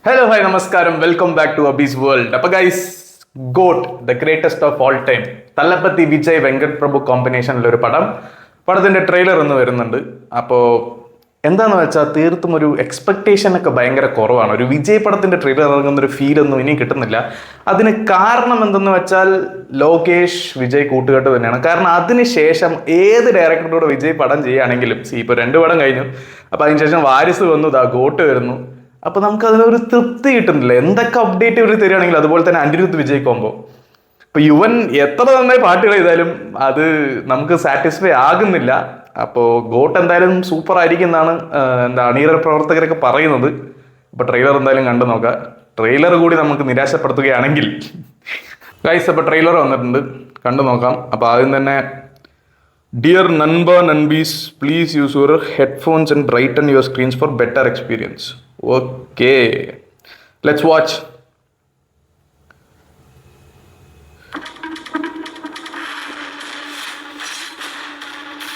Hello hi നമസ്കാരം, welcome back to Abee's world. അപ്പൊ guys, GOAT the greatest of all time Thalapathy Vijay Venkat Prabhu കോമ്പിനേഷനിൽ ഒരു പടത്തിന്റെ ട്രെയിലർ ഒന്ന് വരുന്നുണ്ട്. അപ്പോൾ എന്താന്ന് വെച്ചാൽ തീർത്തും ഒരു എക്സ്പെക്ടേഷൻ ഒക്കെ ഭയങ്കര കുറവാണ്. ഒരു വിജയ് പടത്തിന്റെ ട്രെയിലർ ഇറങ്ങുന്ന ഒരു ഫീൽ ഒന്നും ഇനിയും കിട്ടുന്നില്ല. അതിന് കാരണം എന്തെന്ന് വെച്ചാൽ ലോകേഷ് വിജയ് കൂട്ടുകെട്ട് തന്നെയാണ്. കാരണം അതിനുശേഷം ഏത് ഡയറക്ടറോട് വിജയ് പടം ചെയ്യുകയാണെങ്കിലും, ഇപ്പൊ 2 പടം കഴിഞ്ഞു, അപ്പൊ അതിനുശേഷം വാരിസ് വന്നു, ഗോട്ട് വരുന്നു. അപ്പൊ നമുക്ക് അതിനൊരു തൃപ്തി കിട്ടുന്നില്ല. എന്തൊക്കെ അപ്ഡേറ്റ് ഇവർ തരികയാണെങ്കിൽ, അതുപോലെ തന്നെ അനിരുദ്ധ് വിജയ് കോമ്പോ. ഇപ്പൊ യുവൻ എത്ര നന്നായി പാട്ടുകൾ ചെയ്താലും അത് നമുക്ക് സാറ്റിസ്ഫൈ ആകുന്നില്ല. അപ്പോൾ ഗോട്ട് എന്തായാലും സൂപ്പർ ആയിരിക്കും എന്നാണ് അണിയറ പ്രവർത്തകരൊക്കെ പറയുന്നത്. അപ്പൊ ട്രെയിലർ എന്തായാലും കണ്ടു നോക്കാം. ട്രെയിലർ കൂടി നമുക്ക് നിരാശപ്പെടുത്തുകയാണെങ്കിൽ ഗൈസ്, അപ്പൊ ട്രെയിലർ വന്നിട്ടുണ്ട്, കണ്ടു നോക്കാം. അപ്പൊ ആദ്യം തന്നെ, ഡിയർ നൻബ നൻബീസ്, please use your headphones and brighten your screens for better experience. Okay, let's watch.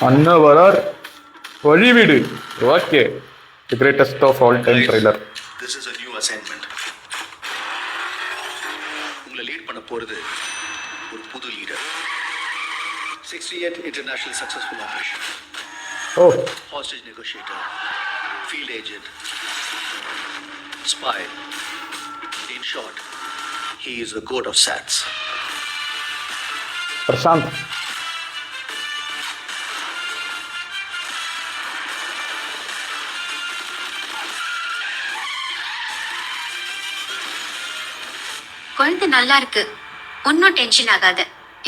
അന്ന വരാർ വഴി വീട്. Okay, the greatest of all time trailer. This is a new assignment. உங்களை லீட் பண்ண போறது ஒரு புது leader. 68 international successful operation. Oh, Hostage negotiator, field agent, spy. In short, he is the goat of SATs. Prashanth. குழந்தை நல்லா இருக்கு, ஒன்னும் tension ஆகாத.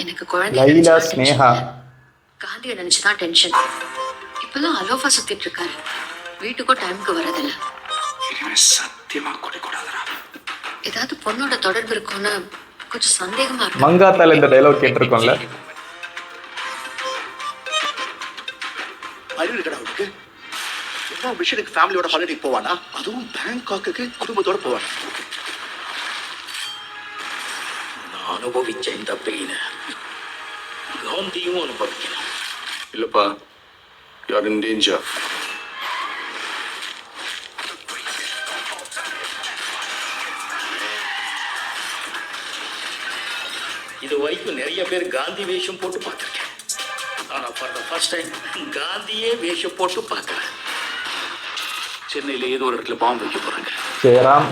எனக்கு குழந்தை ലൈല സ്നേഹ. காந்தியை நினைச்சுதான் டென்ஷன். இப்பெல்லாம் அலோஃபா சுத்திட்டு இருக்காரு, வீட்டுக்கும் டைமுக்கு வரதில்ல. சத்தியமா கூட கூடாதுடா. ஏதாவது பொண்ணோட தொடர்பு இருக்கும்னு கொஞ்சம் சந்தேகமா இருக்கு. மங்காத்தால இந்த டைலாக் கேட்டிருக்கோம்ல. அறிவு இருக்கடா அவனுக்கு. எல்லா விஷயத்துக்கு ஃபேமிலியோட ஹாலிடே போவானா? அதுவும் பேங்காக்கு குடும்பத்தோட போவானா? நான் அனுபவிச்ச இந்த பெயின காந்தியும் அனுபவிக்கணும். இல்லப்பா, யூ ஆர் இன் டேஞ்சர். இது வரைக்கும் நிறைய பேர் காந்தி வேஷம் போட்டு பார்த்துருக்கேன். ஆனால் ஃபார் த ஃபர்ஸ்ட் டைம் காந்தியே வேஷம் போட்டு பார்க்குறேன். சென்னையில் ஏதோ ஒரு இடத்துல பாம்பு வைக்க போகிறாங்க. ஜெயராம்.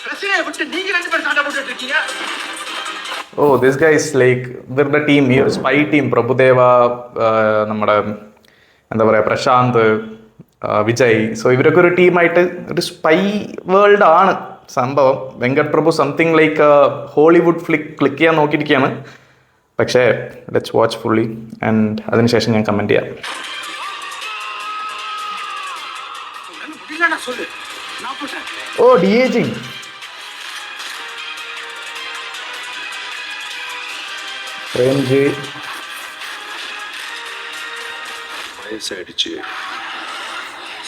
பிரச்சனையை விட்டு நீங்க 2 பேர் சண்டை போட்டுட்டு இருக்கீங்க. ഓ, ദിസ് ഗൈസ് ലൈക്ക് ഇവരുടെ ടീം, ഈ ഒരു സ്പൈ ടീം, പ്രഭുദേവ, നമ്മുടെ എന്താ പറയുക, പ്രശാന്ത്, വിജയ്. സോ ഇവരൊക്കെ ഒരു ടീമായിട്ട് ഒരു സ്പൈ വേൾഡ് ആണ് സംഭവം. വെങ്കട് പ്രഭു സംതിങ് ലൈക്ക് ഹോളിവുഡ് ക്ലിക്ക് ചെയ്യാൻ നോക്കിയിരിക്കുകയാണ്. പക്ഷേ ലെറ്റ്സ് വാച്ച് ഫുള്ളി ആൻഡ് അതിനുശേഷം ഞാൻ കമൻറ്റ് ചെയ്യാം. ഓ, DAG. പ്രേംജി. வயசாயிடுச்சு,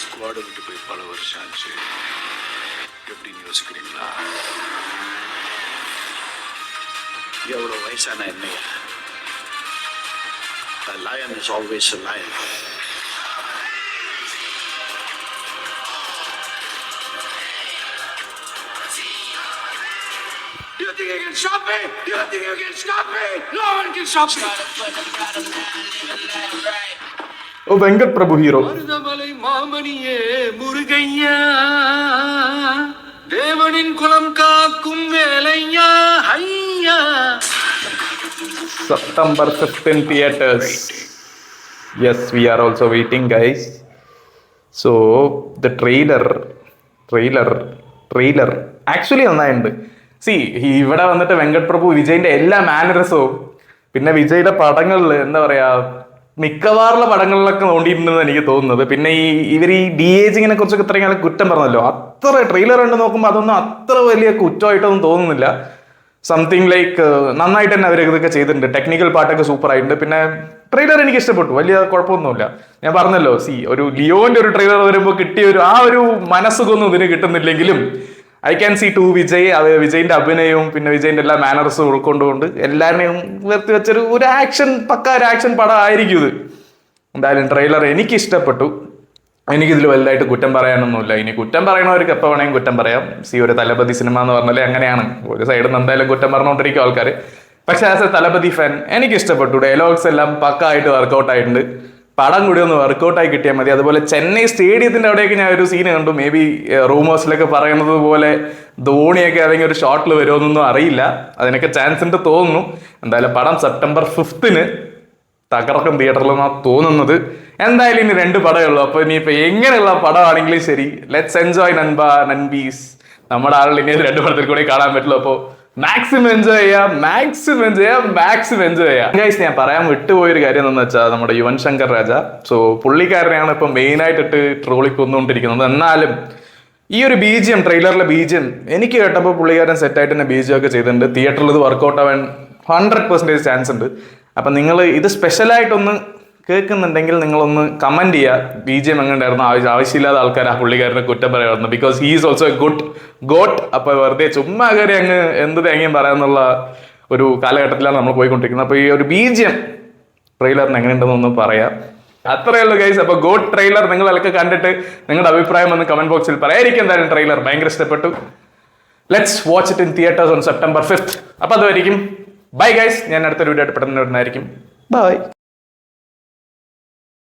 ஸ்குவாடை விட்டு போய் பல வருஷம் ஆச்சு. எப்படின்னு யோசிக்கிறீங்களா? எவ்வளோ வயசான என்னையா? A lion is always a lion. Do you think you can stop me? Do you think you can stop me? No one can stop me. ഓ, വെങ്കട് പ്രഭു ഹീറോ. மருதமலை மாமணியே முருகையா, தேவனின் குலம் காக்கும் வேலையா ஐயா. September 5th in theaters. Yes, we are also waiting, guys. So the trailer actually നന്നായിട്ടുണ്ട്. ഇവിടെ വന്നിട്ട് വെങ്കട് പ്രഭു വിജയിന്റെ എല്ലാ മാനറസവും, പിന്നെ വിജയുടെ പടങ്ങളിൽ എന്താ പറയാ, മിക്കവാറുള്ള പടങ്ങളിലൊക്കെ നോണ്ടിയിട്ടുണ്ടെന്ന് എനിക്ക് തോന്നുന്നത്. പിന്നെ ഇവർ ഈ DAG കുറിച്ചൊക്കെ ഇത്രയും കാലം കുറ്റം പറഞ്ഞല്ലോ, അത്ര ട്രെയിലർ ഉണ്ട് നോക്കുമ്പോൾ അതൊന്നും അത്ര വലിയ കുറ്റമായിട്ടൊന്നും തോന്നുന്നില്ല. സംതിങ് ലൈക്ക് നന്നായിട്ട് തന്നെ അവർ ഇതൊക്കെ ചെയ്തിട്ടുണ്ട്. ടെക്നിക്കൽ പാർട്ടൊക്കെ സൂപ്പർ ആയിട്ടുണ്ട്. പിന്നെ ട്രെയിലർ എനിക്ക് ഇഷ്ടപ്പെട്ടു, വലിയ കുഴപ്പമൊന്നുമില്ല. ഞാൻ പറഞ്ഞല്ലോ, ഒരു ലിയോന്റെ ഒരു ട്രെയിലർ വരുമ്പോൾ കിട്ടിയ ആ ഒരു മനസ്സുകൊന്നും ഇതിന് കിട്ടുന്നില്ലെങ്കിലും ഐ ക്യാൻ സീ ടു വിജയിന്റെ അഭിനയവും പിന്നെ വിജയിന്റെ എല്ലാ മാനർസും ഉൾക്കൊണ്ടുകൊണ്ട് എല്ലാവരെയും ഉയർത്തി വെച്ചൊരു ഒരു ആക്ഷൻ പടം ആയിരിക്കും ഇത്. എന്തായാലും ട്രെയിലർ എനിക്ക് ഇഷ്ടപ്പെട്ടു. എനിക്കിതിൽ വലുതായിട്ട് കുറ്റം പറയാനൊന്നുമില്ല. ഇനി കുറ്റം പറയണവർക്ക് എപ്പോൾ വേണമെങ്കിൽ കുറ്റം പറയാം. ഒരു തലപതി സിനിമ എന്ന് പറഞ്ഞാൽ അങ്ങനെയാണ്, ഒരു സൈഡിൽ നിന്ന് എന്തായാലും കുറ്റം പറഞ്ഞുകൊണ്ടിരിക്കും ആൾക്കാർ. പക്ഷെ ആസ് എ തലപതി ഫാൻ എനിക്ക് ഇഷ്ടപ്പെട്ടു. ഡയലോഗ്സ് എല്ലാം പക്കായിട്ട് വർക്കൗട്ട് ആയിട്ടുണ്ട്. പടം കൂടി ഒന്ന് വർക്കൗട്ടായി കിട്ടിയാൽ മതി. അതുപോലെ ചെന്നൈ സ്റ്റേഡിയത്തിന്റെ അവിടെയൊക്കെ ഞാൻ ഒരു സീൻ കണ്ടു. മേ ബി റൂമേഴ്സിലൊക്കെ പറയുന്നത് പോലെ ധോണിയൊക്കെ ഏതെങ്കിലും ഒരു ഷോട്ടിൽ വരുമെന്നൊന്നും അറിയില്ല. അതിനൊക്കെ ചാൻസ് ഉണ്ട് തോന്നുന്നു. എന്തായാലും പടം September 5th തകർക്കും തിയേറ്ററിലെന്നാണ് തോന്നുന്നത്. എന്തായാലും ഇനി 2 പടമേ ഉള്ളൂ. അപ്പൊ ഇനിയിപ്പോ എങ്ങനെയുള്ള പടമാണെങ്കിലും ശരി, ലെറ്റ്സ് എൻജോയ് നൻബ നൻബീസ്. നമ്മുടെ ആളുകൾ ഇനി 2 പടത്തിൽ കൂടെ കാണാൻ പറ്റുള്ളൂ. അപ്പോൾ മാക്സിമം എൻജോയ് ചെയ്യാം, മാക്സിമം എൻജോയ് ചെയ്യാം. ഗൈസ്, ഞാൻ പറയാൻ വിട്ടുപോയൊരു കാര്യം എന്താണെന്ന് വെച്ചാൽ നമ്മുടെ യുവൻ ശങ്കർ രാജ. സോ പുള്ളിക്കാരനെയാണ് ഇപ്പൊ മെയിൻ ആയിട്ടിട്ട് ട്രോളി കൊന്നുകൊണ്ടിരിക്കുന്നത്. എന്നാലും ഈ ഒരു BGM, ട്രെയിലറിലെ BGM എനിക്ക് കേട്ടപ്പോൾ പുള്ളിക്കാരൻ സെറ്റായിട്ട് തന്നെ BGM ഒക്കെ ചെയ്തിട്ടുണ്ട്. തിയേറ്ററിൽ ഇത് വർക്കൗട്ട് ആവാൻ 100% ചാൻസ് ഉണ്ട്. അപ്പം നിങ്ങൾ ഇത് സ്പെഷ്യലായിട്ടൊന്ന് കേൾക്കുന്നുണ്ടെങ്കിൽ നിങ്ങളൊന്ന് കമൻറ്റ് ചെയ്യുക. BGM എങ്ങനെയായിരുന്നു, ആവശ്യമില്ലാത്ത ആൾക്കാർ ആ പുള്ളിക്കാരനെ കുറ്റം പറയാറുണ്ട്. Because he is also A good got. അപ്പോൾ വെറുതെ ചുമ്മാ കയറി അങ്ങ് എന്ത് തേങ്ങയും പറയാമെന്നുള്ള ഒരു കാലഘട്ടത്തിലാണ് നമ്മൾ പോയിക്കൊണ്ടിരിക്കുന്നത്. അപ്പോൾ ഈ ഒരു BGM ട്രെയിലറിന് എങ്ങനെയുണ്ടെന്നൊന്ന് പറയാം. അത്രയേ ഉള്ളൂ ഗൈസ്. അപ്പോൾ ഗോട്ട് ട്രെയിലർ നിങ്ങളൊക്കെ കണ്ടിട്ട് നിങ്ങളുടെ അഭിപ്രായം ഒന്ന് കമന്റ് ബോക്സിൽ പറയായിരിക്കും. എന്തായാലും ട്രെയിലർ ഭയങ്കര ഇഷ്ടപ്പെട്ടു. Let's watch it in theatres on September 5th. അപ്പോൾ അതുമായിരിക്കും. Bye guys. ഞാൻ അടുത്തൊരു വീഡിയോ ആയിട്ട് പെട്ടെന്ന് വരുന്നതായിരിക്കും. ബൈ.